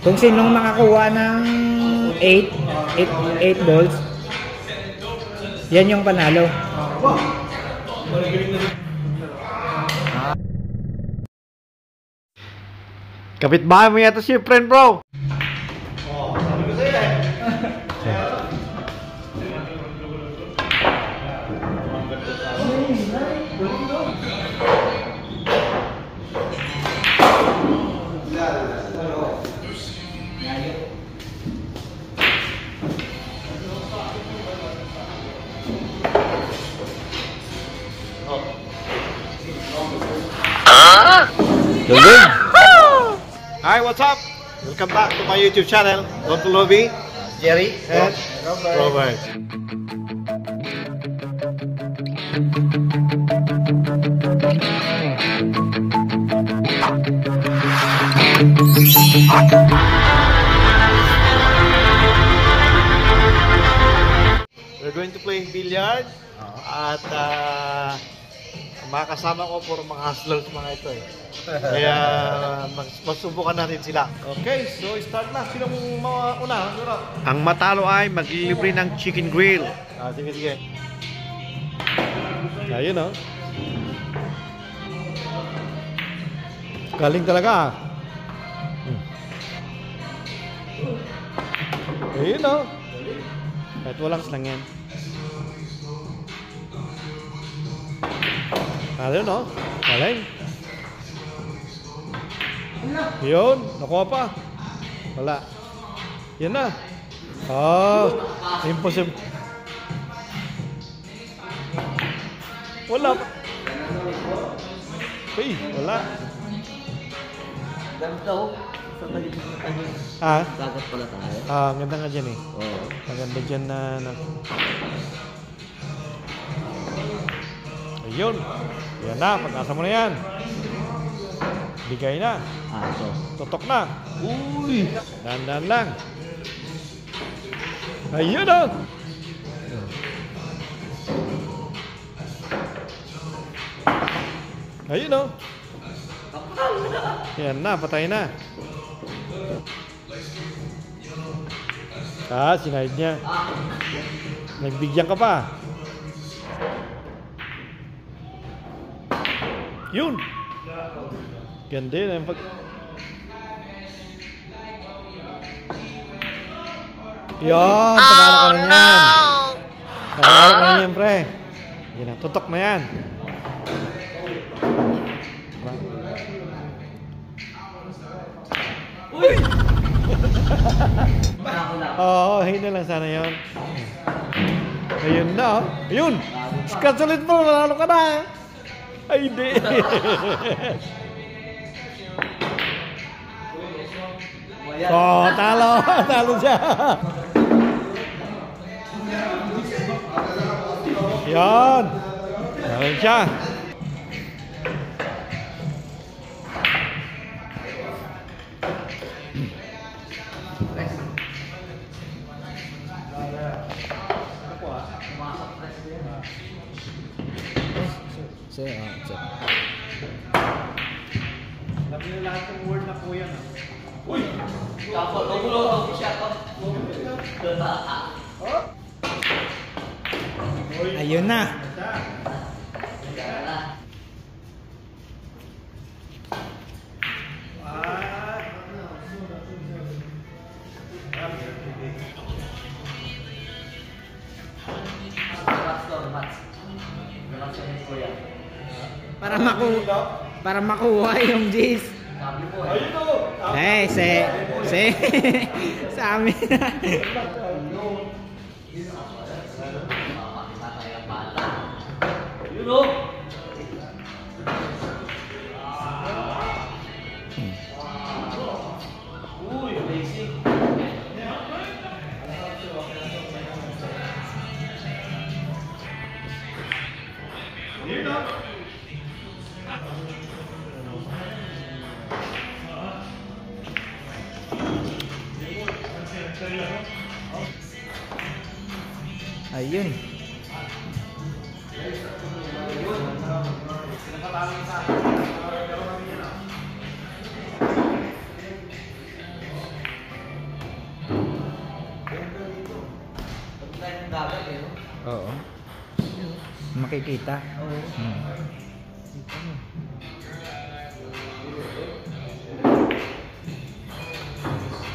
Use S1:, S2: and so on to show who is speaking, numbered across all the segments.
S1: Kung sinong makakuha ng 8 balls, yan yung panalo.
S2: Kapitbahay mo yata si friend, bro.
S3: Sabi ko sa'yo eh. Hi, what's up? Welcome back to my YouTube channel. Dr. Lobby, Jerry, and Robert. We're going to play billiard at mga kasama ko puro mga hustlers mga ito eh. Kaya masubukan natin sila. Okay, so start na. Sino mong mauna?
S2: Ang matalo ay maglilibre ng chicken grill.
S3: Sige, sige. Ayun o. Galing talaga. Ayun o. Kahit walang slang yan. Ayun o. Galing. Yun. Nakuha pa. Wala. Yan na. Oh. Impossible. Wala pa. Uy, wala.
S4: Ganda oh.
S3: Ha?
S4: Dagat pala tayo.
S3: Ang ganda nga dyan eh.
S4: Oo.
S3: Maganda dyan na Ayun. Yan na. Pag-asa mo na yan. Bigay na.
S4: Ito.
S3: Tutok na.
S4: Uy!
S3: Dandan lang. Ayun o. Ayun o. Yan na. Patay na. Sinahid niya. Nagbigyan ka pa. Yun. Ganda yun. Yun. Panalo ka rin yan. Panalo ka rin yan, pre. Yan na. Tutok na yan.
S4: Uy!
S3: Oo, hindi lang sana yun. Ayun na. Ayun. Scratch ulit mo. Panalo ka na. Ay, hindi. Oh, talo. Talo siya. Yan. Talo siya. Alam niyo lahat ng word na po yan. Uy!
S4: Kagulo siya to.
S1: Ayun na. Para makuha yung G's. Eh, sa amin na.
S4: Uy, amazing.
S1: Ayun. nakikita.
S3: Oo.
S1: Hmm.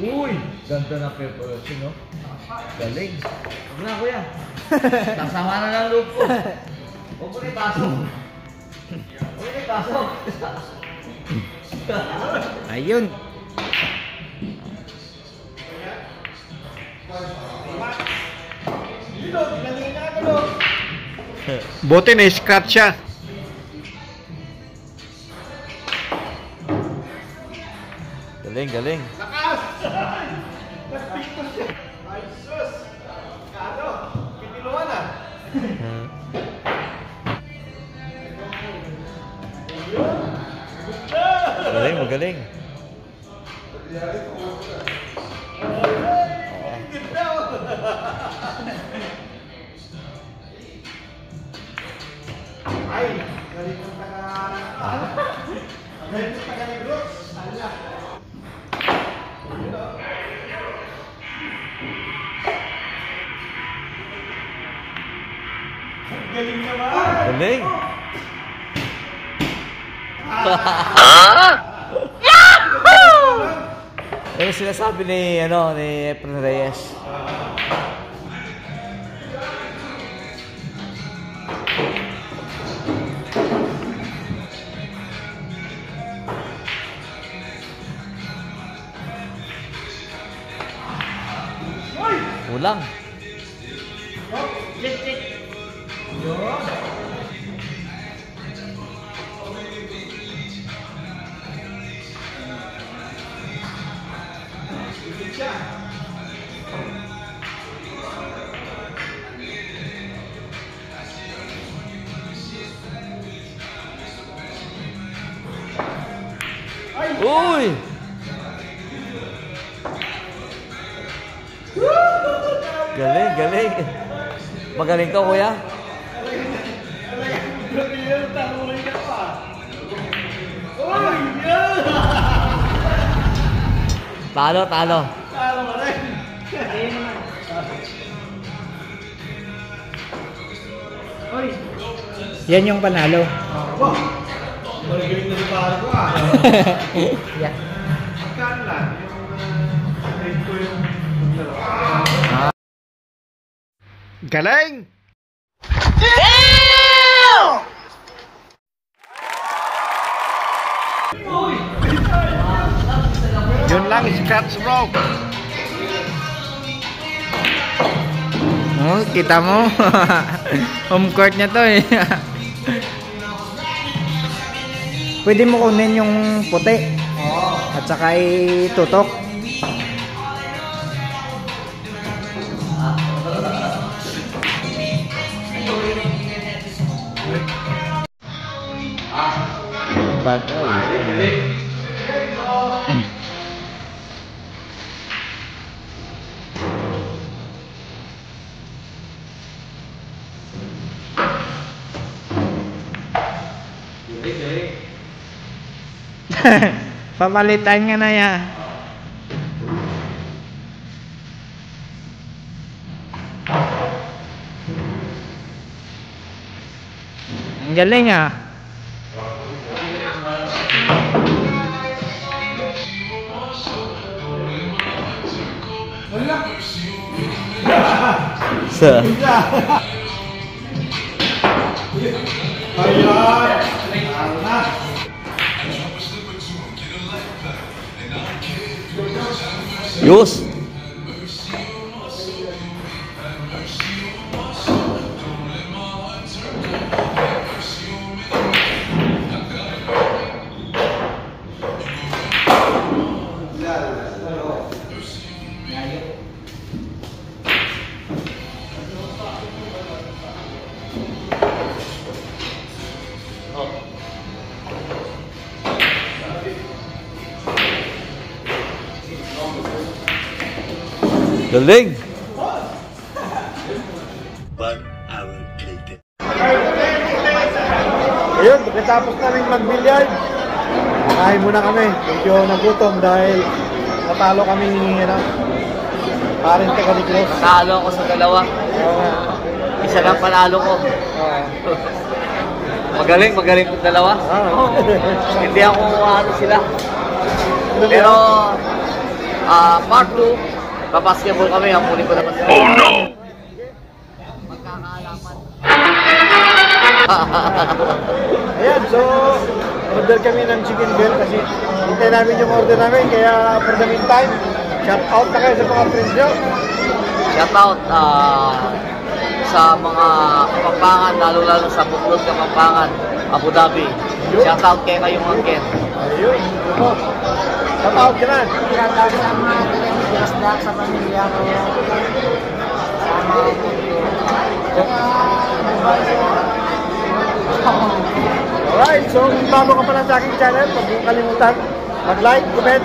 S4: Uy! Ganda na preparation, no? Galing. Huwag na, kuya. Nasama na ng loob ko. Huwag mo na ipasok. Huwag mo na ipasok.
S1: Ayun.
S2: Buti na scratch siya.
S3: Galing, galing. Galing, magaling. Galing. Ano sinasabi ni Efren Reyes? Kulang. Uy! Galing, galing. Magaling to, kuya. Talo, talo.
S1: Yan yung panalo.
S3: Magaling na si pare ko ah.
S1: Yeah.
S3: Magkano lang? Yung trade ko yung
S2: Galing! Yun lang, scratch rope.
S1: Oh, kita mo. Home court niya to eh. Pwede mo kunin yung puti. At saka itutok. Papalitan nga na yan. Ang galing ah.
S3: Sa. Yus. Galing.
S2: Ayun, pagkatapos namin mag-billiard, nakain muna kami. Medyo nagutom dahil natalo kami ni parang taga ni Chris.
S4: Talo ako sa dalawa. isa lang panalo ko. Magaling kong dalawa. Hindi ako ano sila. Pero, part 2, babasketball kami, hamunin ko naman sila. Oh no! Magkakaalaman.
S2: Ayan, so order kami ng chicken bell kasi hintay namin yung order namin. Kaya for the meantime, shout out na kayo sa mga friends nyo.
S4: Shout out sa mga Kapampangan, lalo-lalo sa Buklod Kapampangan, Abu Dhabi. Shout out kay kayong angkin.
S2: Ayun, ano. Shout out ka na.
S1: Shout out sa mga pinag-iasdak sa pamilya ko. Sa mga
S2: Alright, so kung bago ka pa lang sa aking channel, huwag niyong kalimutan mag-like, comment,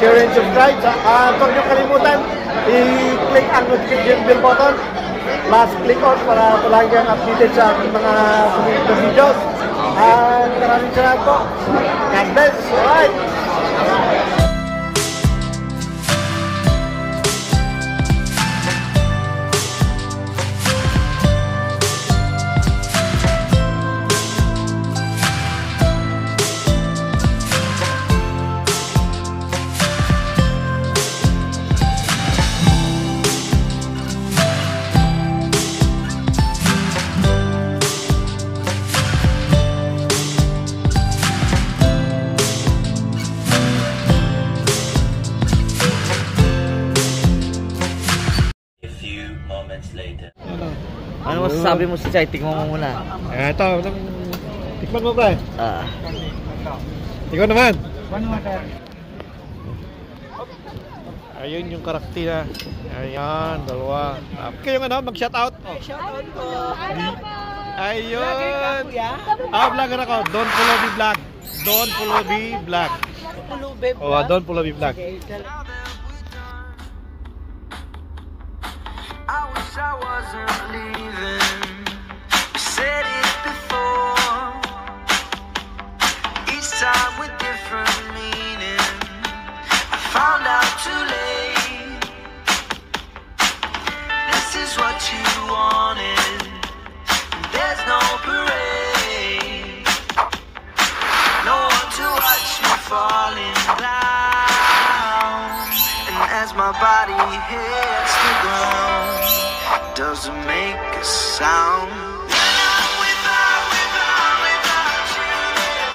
S2: share, and subscribe. Huwag niyong kalimutan i-click ang notification bell button plus click on para palagi kang updated sa aking mga sumunod na videos. Maraming salamat po. God bless. Alright.
S4: Ano masasabi mo si Chay? Tingnan mo muna.
S3: Ito, tikman mo pre. Ikaw naman.
S1: One water.
S3: Ayun yung karakter. Ayan, dalawa. Kayo ano, mag-shoutout.
S1: Shoutout po.
S3: Ayun. Vlogger ako. Don Pulubi Vlog. Don Pulubi Vlog. Oh, Don Pulubi Vlog.
S5: I wish I wasn't leaving. We said it before. Each time with different meaning. I found out too late. This is what you wanted. There's no parade. No one to watch me falling down. And as my body hits the ground, doesn't make a sound.